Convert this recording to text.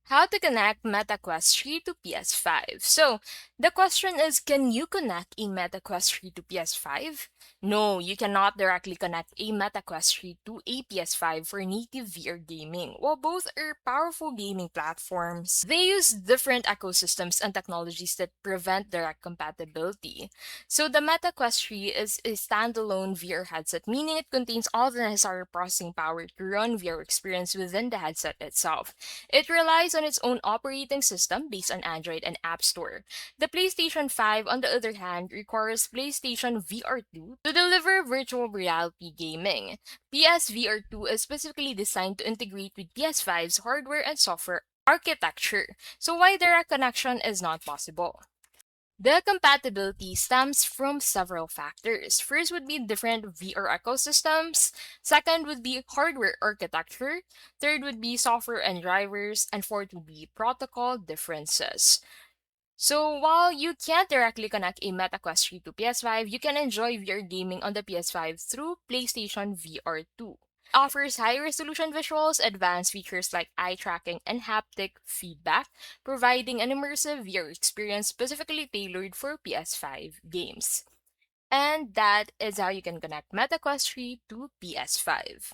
How to connect MetaQuest 3 to PS5. So, the question is, can you connect a MetaQuest 3 to PS5? No, you cannot directly connect a MetaQuest 3 to a PS5 for native VR gaming. While both are powerful gaming platforms, they use different ecosystems and technologies that prevent direct compatibility. So, the MetaQuest 3 is a standalone VR headset, meaning it contains all the necessary processing power to run VR experience within the headset itself. It relies on its own operating system based on Android and App Store. The PlayStation 5, on the other hand, requires PlayStation VR2 to deliver virtual reality gaming. PSVR 2 is specifically designed to integrate with PS5's hardware and software architecture, so why direct connection is not possible. The compatibility stems from several factors. First would be different VR ecosystems. Second would be hardware architecture. Third would be software and drivers. And fourth would be protocol differences. So while you can't directly connect a MetaQuest 3 to PS5, you can enjoy VR gaming on the PS5 through PlayStation VR 2. Offers high resolution visuals, advanced features like eye tracking and haptic feedback, providing an immersive VR experience specifically tailored for PS5 games. And that is how you can connect MetaQuest 3 to PS5.